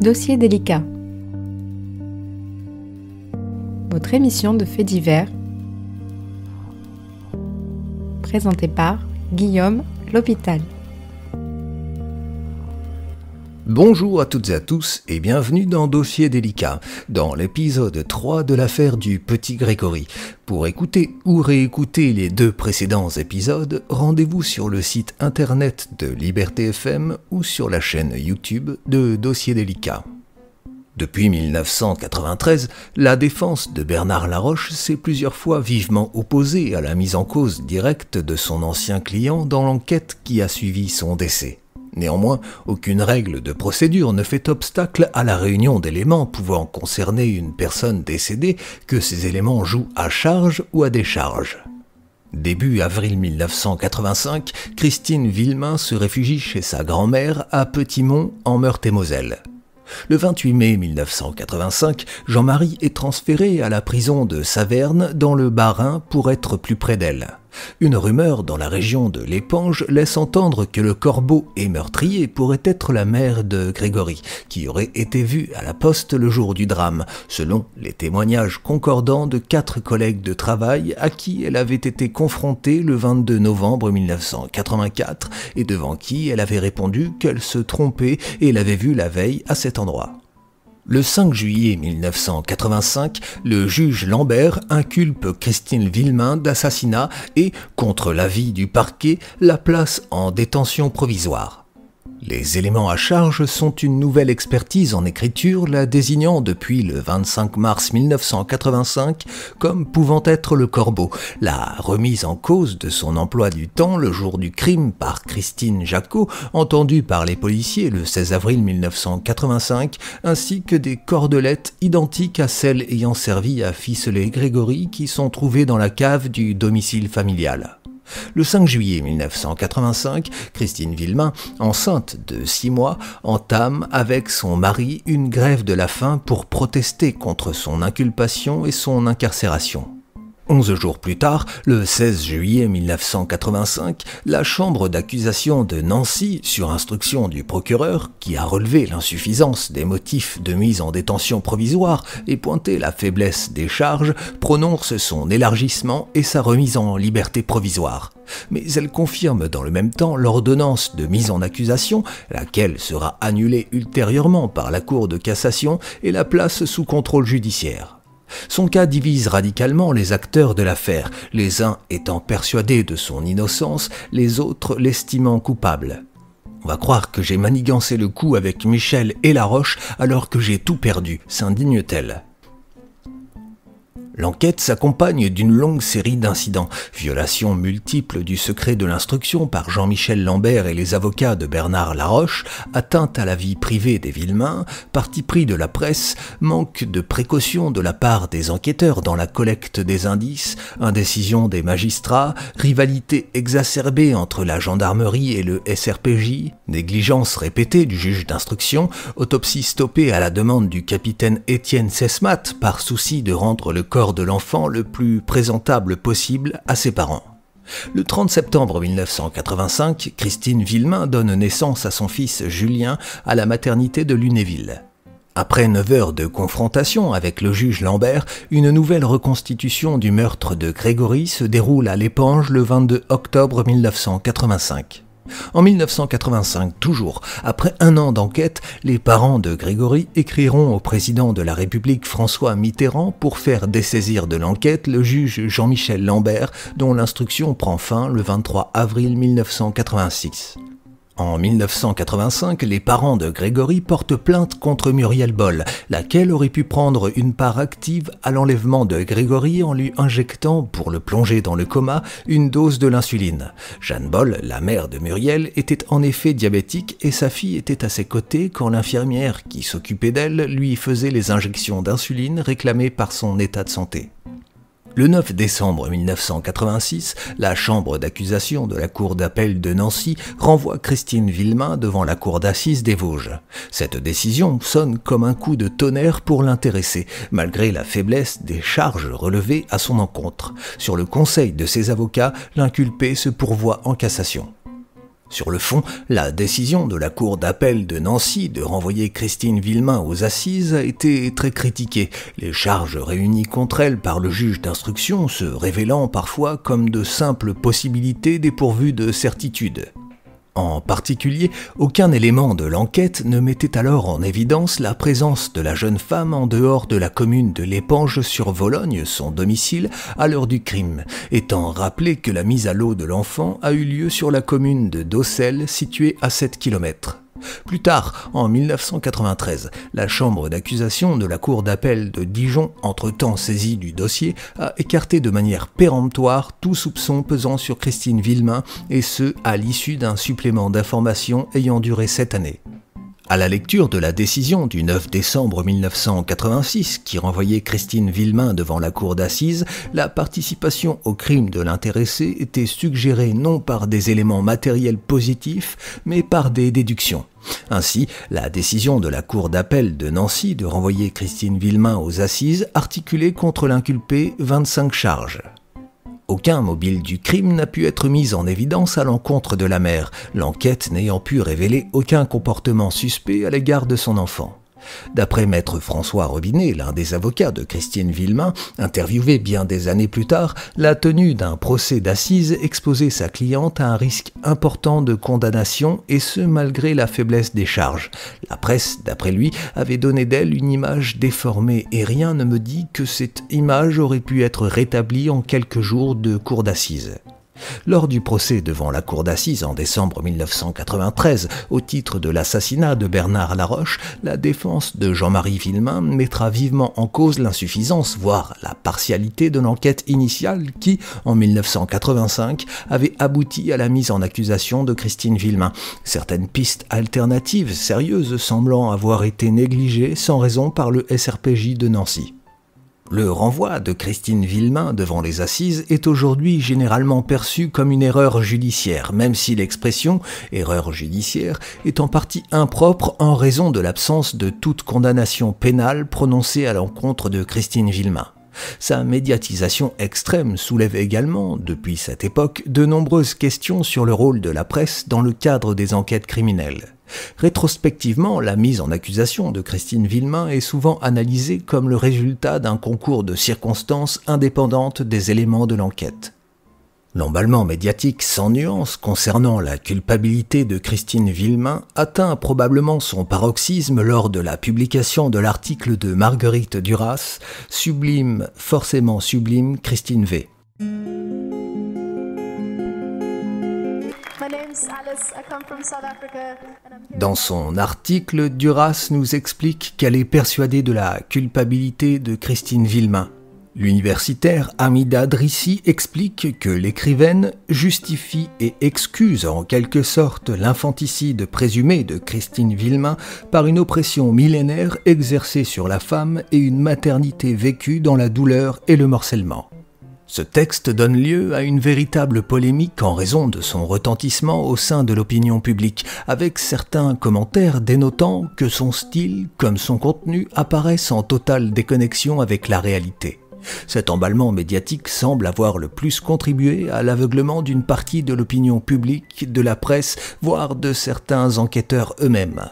Dossier délicat. Votre émission de faits divers, présentée par Guillaume L'Hôpital. Bonjour à toutes et à tous et bienvenue dans Dossier délicat, dans l'épisode 3 de l'affaire du Petit Grégory. Pour écouter ou réécouter les 2 précédents épisodes, rendez-vous sur le site internet de Liberté FM ou sur la chaîne YouTube de Dossier délicat. Depuis 1993, la défense de Bernard Laroche s'est plusieurs fois vivement opposée à la mise en cause directe de son ancien client dans l'enquête qui a suivi son décès. Néanmoins, aucune règle de procédure ne fait obstacle à la réunion d'éléments pouvant concerner une personne décédée, que ces éléments jouent à charge ou à décharge. Début avril 1985, Christine Villemain se réfugie chez sa grand-mère à Petit-Mont, en Meurthe-et-Moselle. Le 28 mai 1985, Jean-Marie est transféré à la prison de Saverne dans le Bas-Rhin pour être plus près d'elle. Une rumeur dans la région de l'Épange laisse entendre que le corbeau et meurtrier pourrait être la mère de Grégory, qui aurait été vue à la poste le jour du drame, selon les témoignages concordants de 4 collègues de travail à qui elle avait été confrontée le 22 novembre 1984 et devant qui elle avait répondu qu'elle se trompait et l'avait vue la veille à cet endroit. Le 5 juillet 1985, le juge Lambert inculpe Christine Villemain d'assassinat et, contre l'avis du parquet, la place en détention provisoire. Les éléments à charge sont une nouvelle expertise en écriture la désignant depuis le 25 mars 1985 comme pouvant être le corbeau, la remise en cause de son emploi du temps le jour du crime par Christine Jacot, entendue par les policiers le 16 avril 1985, ainsi que des cordelettes identiques à celles ayant servi à ficeler Grégory qui sont trouvées dans la cave du domicile familial. Le 5 juillet 1985, Christine Villemain, enceinte de 6 mois, entame avec son mari une grève de la faim pour protester contre son inculpation et son incarcération. 11 jours plus tard, le 16 juillet 1985, la chambre d'accusation de Nancy, sur instruction du procureur, qui a relevé l'insuffisance des motifs de mise en détention provisoire et pointé la faiblesse des charges, prononce son élargissement et sa remise en liberté provisoire. Mais elle confirme dans le même temps l'ordonnance de mise en accusation, laquelle sera annulée ultérieurement par la Cour de cassation et la place sous contrôle judiciaire. Son cas divise radicalement les acteurs de l'affaire, les uns étant persuadés de son innocence, les autres l'estimant coupable. On va croire que j'ai manigancé le coup avec Michel et Laroche alors que j'ai tout perdu, s'indigne-t-elle. L'enquête s'accompagne d'une longue série d'incidents, violations multiples du secret de l'instruction par Jean-Michel Lambert et les avocats de Bernard Laroche, atteinte à la vie privée des Villemain, parti pris de la presse, manque de précaution de la part des enquêteurs dans la collecte des indices, indécision des magistrats, rivalité exacerbée entre la gendarmerie et le SRPJ, négligence répétée du juge d'instruction, autopsie stoppée à la demande du capitaine Étienne Sesmat par souci de rendre le corps de l'enfant le plus présentable possible à ses parents. Le 30 septembre 1985, Christine Villemain donne naissance à son fils Julien à la maternité de Lunéville. Après 9 heures de confrontation avec le juge Lambert, une nouvelle reconstitution du meurtre de Grégory se déroule à l'Épange le 22 octobre 1985. En 1985, toujours, après 1 an d'enquête, les parents de Grégory écriront au président de la République François Mitterrand pour faire dessaisir de l'enquête le juge Jean-Michel Lambert, dont l'instruction prend fin le 23 avril 1986. En 1985, les parents de Grégory portent plainte contre Muriel Boll, laquelle aurait pu prendre une part active à l'enlèvement de Grégory en lui injectant, pour le plonger dans le coma, une dose de l'insuline. Jeanne Boll, la mère de Muriel, était en effet diabétique et sa fille était à ses côtés quand l'infirmière qui s'occupait d'elle lui faisait les injections d'insuline réclamées par son état de santé. Le 9 décembre 1986, la chambre d'accusation de la cour d'appel de Nancy renvoie Christine Villemain devant la cour d'assises des Vosges. Cette décision sonne comme un coup de tonnerre pour l'intéressé, malgré la faiblesse des charges relevées à son encontre. Sur le conseil de ses avocats, l'inculpé se pourvoit en cassation. Sur le fond, la décision de la Cour d'appel de Nancy de renvoyer Christine Villemain aux assises a été très critiquée, les charges réunies contre elle par le juge d'instruction se révélant parfois comme de simples possibilités dépourvues de certitude. En particulier, aucun élément de l'enquête ne mettait alors en évidence la présence de la jeune femme en dehors de la commune de l'Épange sur Vologne, son domicile, à l'heure du crime, étant rappelé que la mise à l'eau de l'enfant a eu lieu sur la commune de Docelles, située à 7 km. Plus tard, en 1993, la chambre d'accusation de la cour d'appel de Dijon, entre-temps saisie du dossier, a écarté de manière péremptoire tout soupçon pesant sur Christine Villemain, et ce, à l'issue d'un supplément d'information ayant duré 7 années. À la lecture de la décision du 9 décembre 1986 qui renvoyait Christine Villemain devant la cour d'assises, la participation au crime de l'intéressé était suggérée non par des éléments matériels positifs, mais par des déductions. Ainsi, la décision de la cour d'appel de Nancy de renvoyer Christine Villemain aux assises articulait contre l'inculpé 25 charges. Aucun mobile du crime n'a pu être mis en évidence à l'encontre de la mère, l'enquête n'ayant pu révéler aucun comportement suspect à l'égard de son enfant. D'après maître François Robinet, l'un des avocats de Christine Villemain, interviewé bien des années plus tard, la tenue d'un procès d'assises exposait sa cliente à un risque important de condamnation, et ce malgré la faiblesse des charges. La presse, d'après lui, avait donné d'elle une image déformée, et rien ne me dit que cette image aurait pu être rétablie en quelques jours de cour d'assises. Lors du procès devant la cour d'assises en décembre 1993, au titre de l'assassinat de Bernard Laroche, la défense de Jean-Marie Villemain mettra vivement en cause l'insuffisance, voire la partialité de l'enquête initiale qui, en 1985, avait abouti à la mise en accusation de Christine Villemain. Certaines pistes alternatives sérieuses semblant avoir été négligées sans raison par le SRPJ de Nancy. Le renvoi de Christine Villemain devant les assises est aujourd'hui généralement perçu comme une erreur judiciaire, même si l'expression « erreur judiciaire » est en partie impropre en raison de l'absence de toute condamnation pénale prononcée à l'encontre de Christine Villemain. Sa médiatisation extrême soulève également, depuis cette époque, de nombreuses questions sur le rôle de la presse dans le cadre des enquêtes criminelles. Rétrospectivement, la mise en accusation de Christine Villemain est souvent analysée comme le résultat d'un concours de circonstances indépendantes des éléments de l'enquête. L'emballement médiatique sans nuance concernant la culpabilité de Christine Villemain atteint probablement son paroxysme lors de la publication de l'article de Marguerite Duras « Sublime, forcément sublime, Christine V ». Dans son article, Duras nous explique qu'elle est persuadée de la culpabilité de Christine Villemain. L'universitaire Hamida Drissi explique que l'écrivaine justifie et excuse en quelque sorte l'infanticide présumé de Christine Villemain par une oppression millénaire exercée sur la femme et une maternité vécue dans la douleur et le morcellement. Ce texte donne lieu à une véritable polémique en raison de son retentissement au sein de l'opinion publique, avec certains commentaires dénotant que son style, comme son contenu, apparaissent en totale déconnexion avec la réalité. Cet emballement médiatique semble avoir le plus contribué à l'aveuglement d'une partie de l'opinion publique, de la presse, voire de certains enquêteurs eux-mêmes.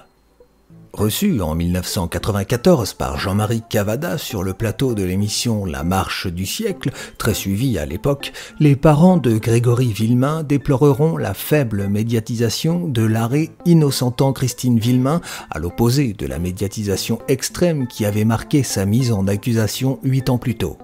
Reçu en 1994 par Jean-Marie Cavada sur le plateau de l'émission La Marche du siècle, très suivie à l'époque, les parents de Grégory Villemain déploreront la faible médiatisation de l'arrêt innocentant Christine Villemain, à l'opposé de la médiatisation extrême qui avait marqué sa mise en accusation 8 ans plus tôt.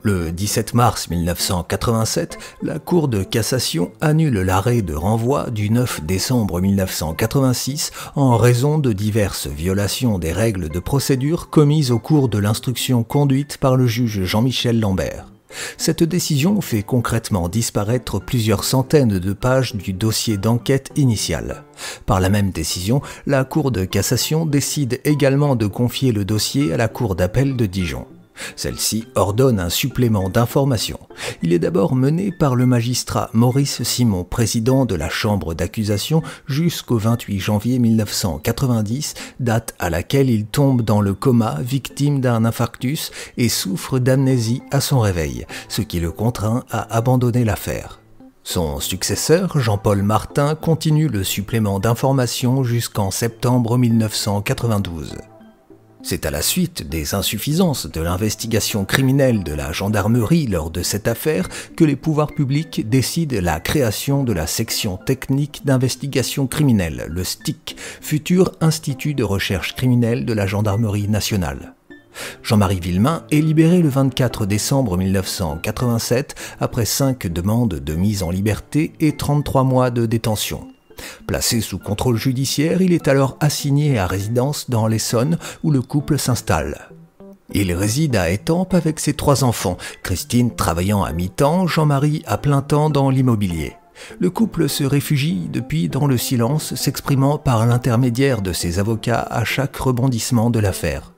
Le 17 mars 1987, la Cour de cassation annule l'arrêt de renvoi du 9 décembre 1986 en raison de diverses violations des règles de procédure commises au cours de l'instruction conduite par le juge Jean-Michel Lambert. Cette décision fait concrètement disparaître plusieurs centaines de pages du dossier d'enquête initial. Par la même décision, la Cour de cassation décide également de confier le dossier à la Cour d'appel de Dijon. Celle-ci ordonne un supplément d'information. Il est d'abord mené par le magistrat Maurice Simon, président de la chambre d'accusation, jusqu'au 28 janvier 1990, date à laquelle il tombe dans le coma, victime d'un infarctus et souffre d'amnésie à son réveil, ce qui le contraint à abandonner l'affaire. Son successeur, Jean-Paul Martin, continue le supplément d'information jusqu'en septembre 1992. C'est à la suite des insuffisances de l'investigation criminelle de la gendarmerie lors de cette affaire que les pouvoirs publics décident la création de la section technique d'investigation criminelle, le STIC, futur Institut de recherche criminelle de la gendarmerie nationale. Jean-Marie Villemain est libéré le 24 décembre 1987 après 5 demandes de mise en liberté et 33 mois de détention. Placé sous contrôle judiciaire, il est alors assigné à résidence dans l'Essonne où le couple s'installe. Il réside à Étampes avec ses 3 enfants, Christine travaillant à mi-temps, Jean-Marie à plein temps dans l'immobilier. Le couple se réfugie depuis dans le silence, s'exprimant par l'intermédiaire de ses avocats à chaque rebondissement de l'affaire.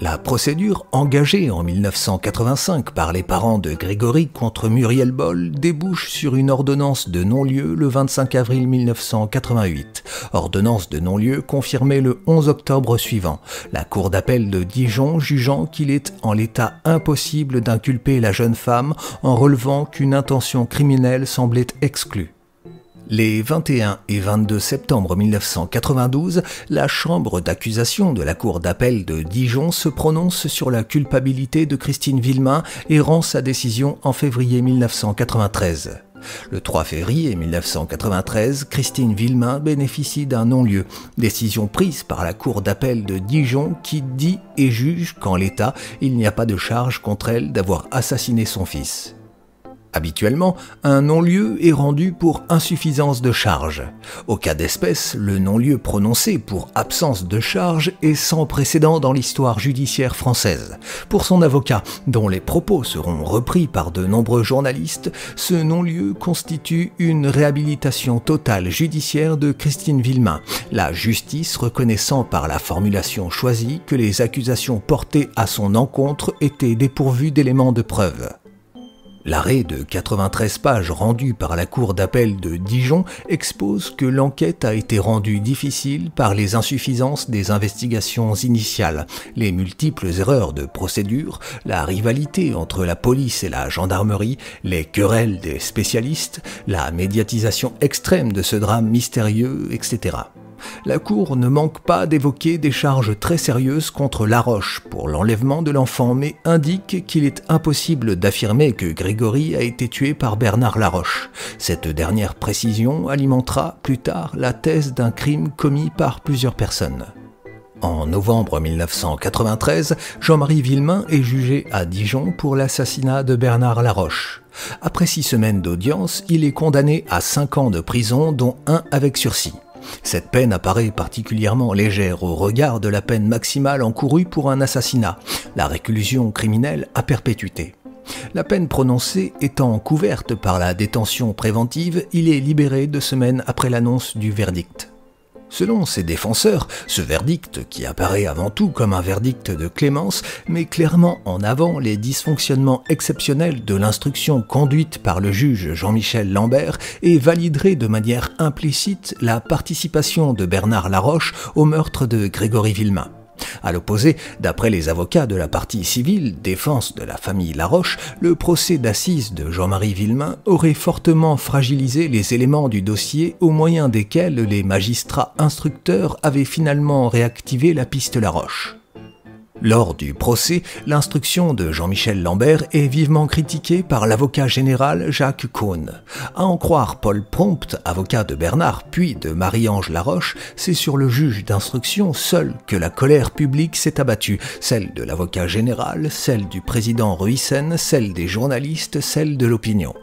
La procédure engagée en 1985 par les parents de Grégory contre Muriel Boll débouche sur une ordonnance de non-lieu le 25 avril 1988. Ordonnance de non-lieu confirmée le 11 octobre suivant, la cour d'appel de Dijon jugeant qu'il est en l'état impossible d'inculper la jeune femme en relevant qu'une intention criminelle semblait exclue. Les 21 et 22 septembre 1992, la chambre d'accusation de la cour d'appel de Dijon se prononce sur la culpabilité de Christine Villemain et rend sa décision en février 1993. Le 3 février 1993, Christine Villemain bénéficie d'un non-lieu, décision prise par la cour d'appel de Dijon qui dit et juge qu'en l'état, il n'y a pas de charge contre elle d'avoir assassiné son fils. Habituellement, un non-lieu est rendu pour insuffisance de charge. Au cas d'espèce, le non-lieu prononcé pour absence de charge est sans précédent dans l'histoire judiciaire française. Pour son avocat, dont les propos seront repris par de nombreux journalistes, ce non-lieu constitue une réhabilitation totale judiciaire de Christine Villemain, la justice reconnaissant par la formulation choisie que les accusations portées à son encontre étaient dépourvues d'éléments de preuve. L'arrêt de 93 pages rendu par la cour d'appel de Dijon expose que l'enquête a été rendue difficile par les insuffisances des investigations initiales, les multiples erreurs de procédure, la rivalité entre la police et la gendarmerie, les querelles des spécialistes, la médiatisation extrême de ce drame mystérieux, etc. La Cour ne manque pas d'évoquer des charges très sérieuses contre Laroche pour l'enlèvement de l'enfant, mais indique qu'il est impossible d'affirmer que Grégory a été tué par Bernard Laroche. Cette dernière précision alimentera plus tard la thèse d'un crime commis par plusieurs personnes. En novembre 1993, Jean-Marie Villemain est jugé à Dijon pour l'assassinat de Bernard Laroche. Après 6 semaines d'audience, il est condamné à 5 ans de prison, dont 1 avec sursis. Cette peine apparaît particulièrement légère au regard de la peine maximale encourue pour un assassinat, la réclusion criminelle à perpétuité. La peine prononcée étant couverte par la détention préventive, il est libéré 2 semaines après l'annonce du verdict. Selon ses défenseurs, ce verdict, qui apparaît avant tout comme un verdict de clémence, met clairement en avant les dysfonctionnements exceptionnels de l'instruction conduite par le juge Jean-Michel Lambert et validerait de manière implicite la participation de Bernard Laroche au meurtre de Grégory Villemain. À l'opposé, d'après les avocats de la partie civile, défense de la famille Laroche, le procès d'assises de Jean-Marie Villemain aurait fortement fragilisé les éléments du dossier au moyen desquels les magistrats instructeurs avaient finalement réactivé la piste Laroche. Lors du procès, l'instruction de Jean-Michel Lambert est vivement critiquée par l'avocat général Jacques Caunes. À en croire Paul Prompte, avocat de Bernard puis de Marie-Ange Laroche, c'est sur le juge d'instruction seul que la colère publique s'est abattue, celle de l'avocat général, celle du président Ruissen, celle des journalistes, celle de l'opinion.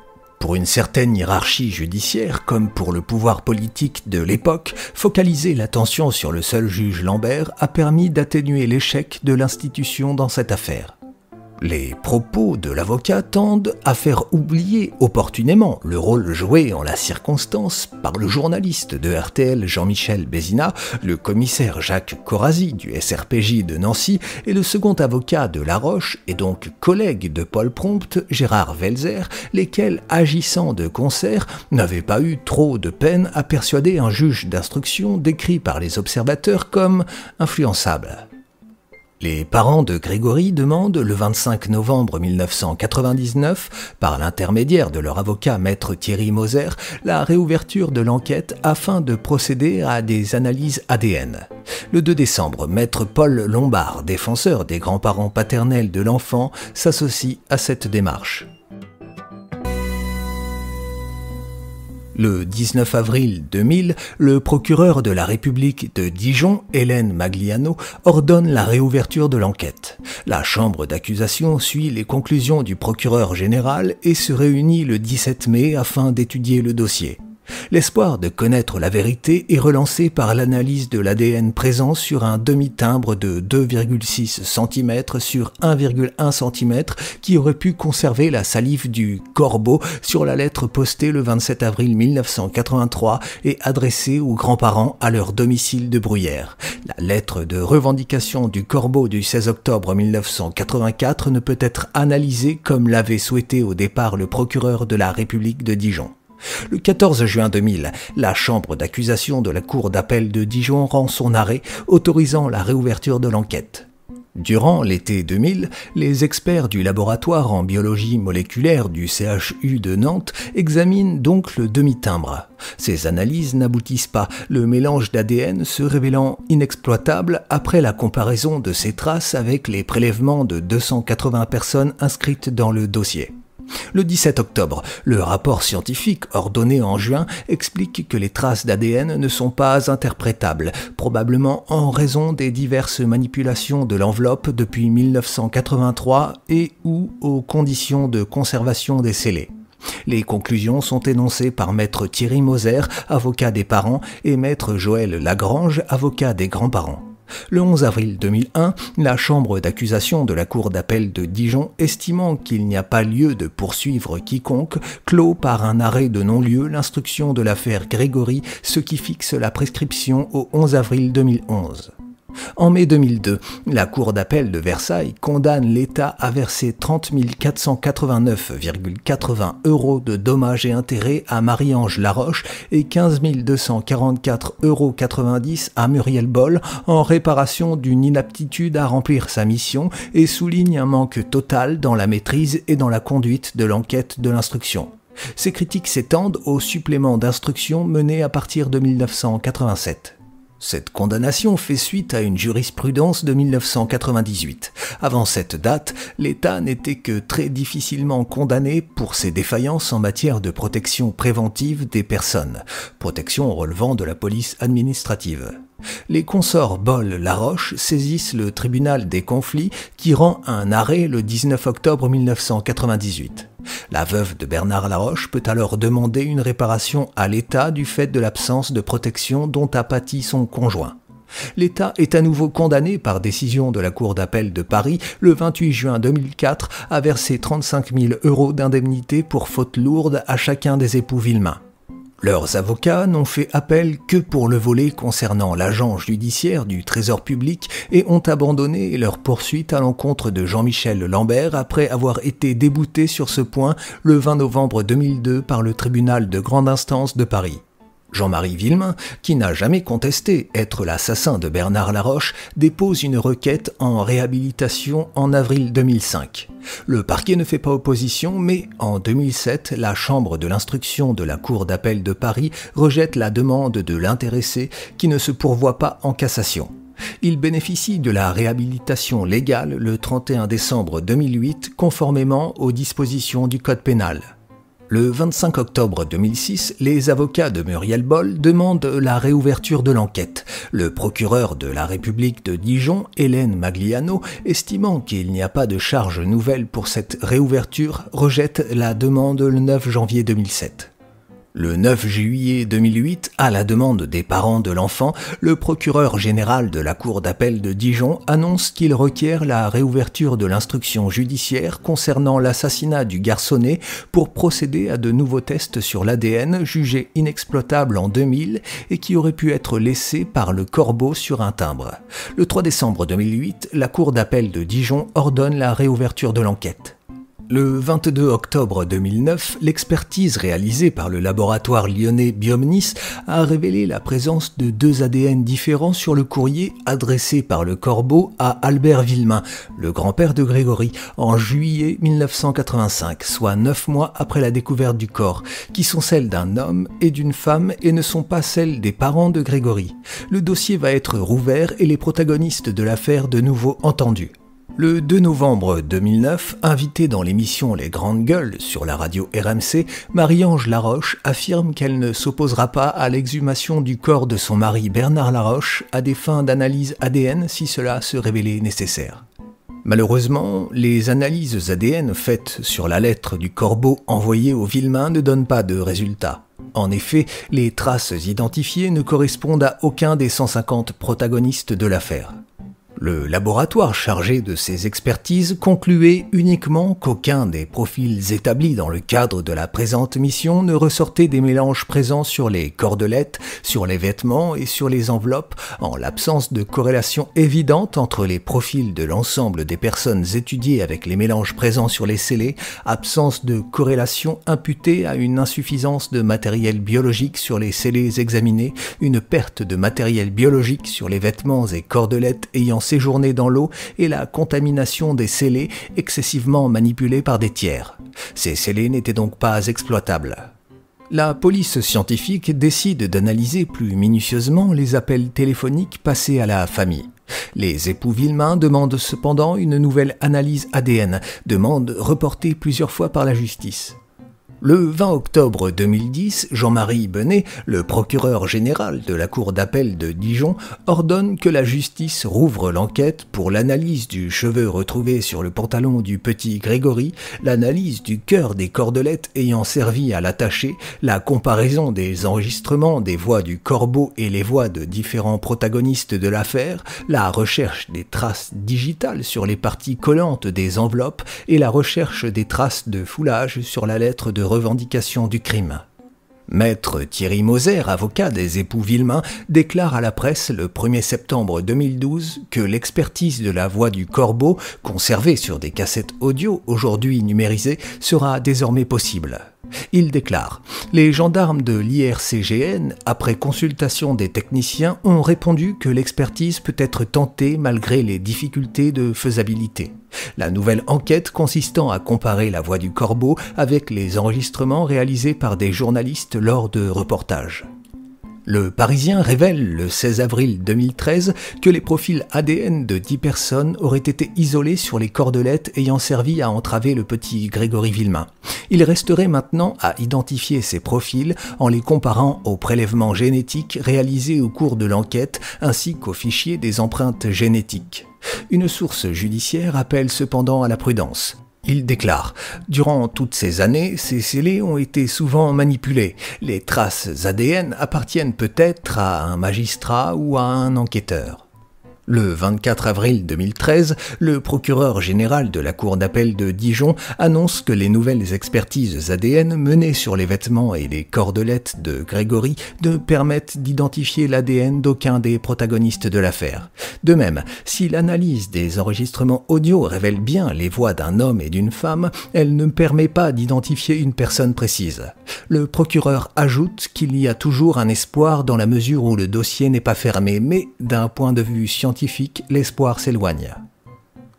Pour une certaine hiérarchie judiciaire, comme pour le pouvoir politique de l'époque, focaliser l'attention sur le seul juge Lambert a permis d'atténuer l'échec de l'institution dans cette affaire. Les propos de l'avocat tendent à faire oublier opportunément le rôle joué en la circonstance par le journaliste de RTL Jean-Michel Bézina, le commissaire Jacques Corazzi du SRPJ de Nancy et le second avocat de Laroche et donc collègue de Paul Prompte, Gérard Welzer, lesquels, agissant de concert, n'avaient pas eu trop de peine à persuader un juge d'instruction décrit par les observateurs comme influençable. Les parents de Grégory demandent le 25 novembre 1999, par l'intermédiaire de leur avocat maître Thierry Moser, la réouverture de l'enquête afin de procéder à des analyses ADN. Le 2 décembre, maître Paul Lombard, défenseur des grands-parents paternels de l'enfant, s'associe à cette démarche. Le 19 avril 2000, le procureur de la République de Dijon, Hélène Magliano, ordonne la réouverture de l'enquête. La chambre d'accusation suit les conclusions du procureur général et se réunit le 17 mai afin d'étudier le dossier. L'espoir de connaître la vérité est relancé par l'analyse de l'ADN présent sur un demi-timbre de 2,6 cm sur 1,1 cm qui aurait pu conserver la salive du corbeau sur la lettre postée le 27 avril 1983 et adressée aux grands-parents à leur domicile de Bruyères. La lettre de revendication du corbeau du 16 octobre 1984 ne peut être analysée comme l'avait souhaité au départ le procureur de la République de Dijon. Le 14 juin 2000, la chambre d'accusation de la cour d'appel de Dijon rend son arrêt autorisant la réouverture de l'enquête. Durant l'été 2000, les experts du laboratoire en biologie moléculaire du CHU de Nantes examinent donc le demi-timbre. Ces analyses n'aboutissent pas, le mélange d'ADN se révélant inexploitable après la comparaison de ces traces avec les prélèvements de 280 personnes inscrites dans le dossier. Le 17 octobre, le rapport scientifique ordonné en juin explique que les traces d'ADN ne sont pas interprétables, probablement en raison des diverses manipulations de l'enveloppe depuis 1983 et ou aux conditions de conservation des scellés. Les conclusions sont énoncées par maître Thierry Moser, avocat des parents, et maître Joël Lagrange, avocat des grands-parents. Le 11 avril 2001, la chambre d'accusation de la cour d'appel de Dijon, estimant qu'il n'y a pas lieu de poursuivre quiconque, clôt par un arrêt de non-lieu l'instruction de l'affaire Grégory, ce qui fixe la prescription au 11 avril 2011. En mai 2002, la cour d'appel de Versailles condamne l'État à verser 30 489,80 € de dommages et intérêts à Marie-Ange Laroche et 15 244,90 € à Muriel Boll en réparation d'une inaptitude à remplir sa mission et souligne un manque total dans la maîtrise et dans la conduite de l'enquête de l'instruction. Ces critiques s'étendent aux suppléments d'instruction menés à partir de 1987. Cette condamnation fait suite à une jurisprudence de 1998. Avant cette date, l'État n'était que très difficilement condamné pour ses défaillances en matière de protection préventive des personnes, protection relevant de la police administrative. Les consorts Boll-Laroche saisissent le tribunal des conflits qui rend un arrêt le 19 octobre 1998. La veuve de Bernard Laroche peut alors demander une réparation à l'État du fait de l'absence de protection dont a pâti son conjoint. L'État est à nouveau condamné par décision de la Cour d'appel de Paris le 28 juin 2004 à verser 35 000 € d'indemnité pour faute lourde à chacun des époux Villemain. Leurs avocats n'ont fait appel que pour le volet concernant l'agent judiciaire du Trésor public et ont abandonné leur poursuite à l'encontre de Jean-Michel Lambert après avoir été déboutés sur ce point le 20 novembre 2002 par le tribunal de grande instance de Paris. Jean-Marie Villemain, qui n'a jamais contesté être l'assassin de Bernard Laroche, dépose une requête en réhabilitation en avril 2005. Le parquet ne fait pas opposition, mais en 2007, la chambre de l'instruction de la Cour d'appel de Paris rejette la demande de l'intéressé qui ne se pourvoit pas en cassation. Il bénéficie de la réhabilitation légale le 31 décembre 2008, conformément aux dispositions du Code pénal. Le 25 octobre 2006, les avocats de Muriel Boll demandent la réouverture de l'enquête. Le procureur de la République de Dijon, Hélène Magliano, estimant qu'il n'y a pas de charge nouvelle pour cette réouverture, rejette la demande le 9 janvier 2007. Le 9 juillet 2008, à la demande des parents de l'enfant, le procureur général de la Cour d'appel de Dijon annonce qu'il requiert la réouverture de l'instruction judiciaire concernant l'assassinat du garçonnet pour procéder à de nouveaux tests sur l'ADN jugés inexploitables en 2000 et qui auraient pu être laissés par le corbeau sur un timbre. Le 3 décembre 2008, la Cour d'appel de Dijon ordonne la réouverture de l'enquête. Le 22 octobre 2009, l'expertise réalisée par le laboratoire lyonnais Biomnis a révélé la présence de 2 ADN différents sur le courrier adressé par le corbeau à Albert Villemain, le grand-père de Grégory, en juillet 1985, soit 9 mois après la découverte du corps, qui sont celles d'un homme et d'une femme et ne sont pas celles des parents de Grégory. Le dossier va être rouvert et les protagonistes de l'affaire de nouveau entendus. Le 2 novembre 2009, invitée dans l'émission Les Grandes Gueules sur la radio RMC, Marie-Ange Laroche affirme qu'elle ne s'opposera pas à l'exhumation du corps de son mari Bernard Laroche à des fins d'analyse ADN si cela se révélait nécessaire. Malheureusement, les analyses ADN faites sur la lettre du corbeau envoyée au Villemain ne donnent pas de résultats. En effet, les traces identifiées ne correspondent à aucun des 150 protagonistes de l'affaire. Le laboratoire chargé de ces expertises concluait uniquement qu'aucun des profils établis dans le cadre de la présente mission ne ressortait des mélanges présents sur les cordelettes, sur les vêtements et sur les enveloppes, en l'absence de corrélation évidente entre les profils de l'ensemble des personnes étudiées avec les mélanges présents sur les scellés, absence de corrélation imputée à une insuffisance de matériel biologique sur les scellés examinés, une perte de matériel biologique sur les vêtements et cordelettes ayant séjourné dans l'eau et la contamination des scellés excessivement manipulés par des tiers. Ces scellés n'étaient donc pas exploitables. La police scientifique décide d'analyser plus minutieusement les appels téléphoniques passés à la famille. Les époux Villemain demandent cependant une nouvelle analyse ADN, demande reportée plusieurs fois par la justice. Le 20 octobre 2010, Jean-Marie Benet, le procureur général de la cour d'appel de Dijon, ordonne que la justice rouvre l'enquête pour l'analyse du cheveu retrouvé sur le pantalon du petit Grégory, l'analyse du cœur des cordelettes ayant servi à l'attacher, la comparaison des enregistrements des voix du corbeau et les voix de différents protagonistes de l'affaire, la recherche des traces digitales sur les parties collantes des enveloppes et la recherche des traces de foulage sur la lettre de revendication du crime. Maître Thierry Moser, avocat des époux Villemain, déclare à la presse le 1er septembre 2012 que l'expertise de la voix du corbeau, conservée sur des cassettes audio aujourd'hui numérisées, sera désormais possible. Il déclare « Les gendarmes de l'IRCGN, après consultation des techniciens, ont répondu que l'expertise peut être tentée malgré les difficultés de faisabilité. La nouvelle enquête consistant à comparer la voix du corbeau avec les enregistrements réalisés par des journalistes lors de reportages. » Le Parisien révèle le 16 avril 2013 que les profils ADN de 10 personnes auraient été isolés sur les cordelettes ayant servi à entraver le petit Grégory Villemain. Il resterait maintenant à identifier ces profils en les comparant aux prélèvements génétiques réalisés au cours de l'enquête ainsi qu'aux fichiers des empreintes génétiques. Une source judiciaire appelle cependant à la prudence. Il déclare « Durant toutes ces années, ces scellés ont été souvent manipulés. Les traces ADN appartiennent peut-être à un magistrat ou à un enquêteur. » Le 24 avril 2013, le procureur général de la cour d'appel de Dijon annonce que les nouvelles expertises ADN menées sur les vêtements et les cordelettes de Grégory ne permettent d'identifier l'ADN d'aucun des protagonistes de l'affaire. De même, si l'analyse des enregistrements audio révèle bien les voix d'un homme et d'une femme, elle ne permet pas d'identifier une personne précise. Le procureur ajoute qu'il y a toujours un espoir dans la mesure où le dossier n'est pas fermé, mais d'un point de vue scientifique, l'espoir s'éloigne.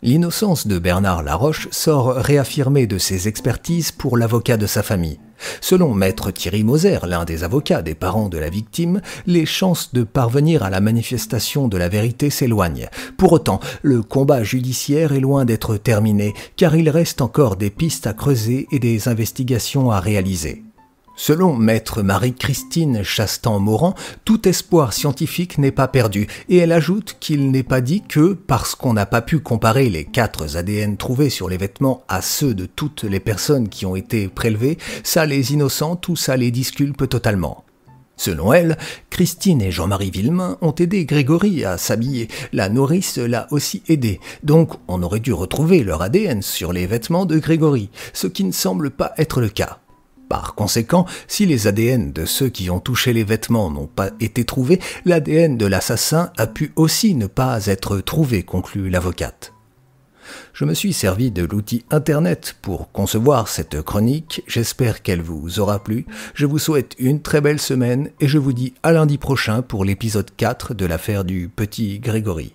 L'innocence de Bernard Laroche sort réaffirmée de ses expertises pour l'avocat de sa famille. Selon maître Thierry Moser, l'un des avocats des parents de la victime, les chances de parvenir à la manifestation de la vérité s'éloignent. Pour autant, le combat judiciaire est loin d'être terminé, car il reste encore des pistes à creuser et des investigations à réaliser. Selon maître Marie-Christine Chastan-Morand, tout espoir scientifique n'est pas perdu, et elle ajoute qu'il n'est pas dit que, parce qu'on n'a pas pu comparer les 4 ADN trouvés sur les vêtements à ceux de toutes les personnes qui ont été prélevées, ça les innocente ou ça les disculpe totalement. Selon elle, Christine et Jean-Marie Villemain ont aidé Grégory à s'habiller, la nourrice l'a aussi aidé, donc on aurait dû retrouver leur ADN sur les vêtements de Grégory, ce qui ne semble pas être le cas. Par conséquent, si les ADN de ceux qui ont touché les vêtements n'ont pas été trouvés, l'ADN de l'assassin a pu aussi ne pas être trouvé, conclut l'avocate. Je me suis servi de l'outil Internet pour concevoir cette chronique, j'espère qu'elle vous aura plu. Je vous souhaite une très belle semaine et je vous dis à lundi prochain pour l'épisode 4 de l'affaire du petit Grégory.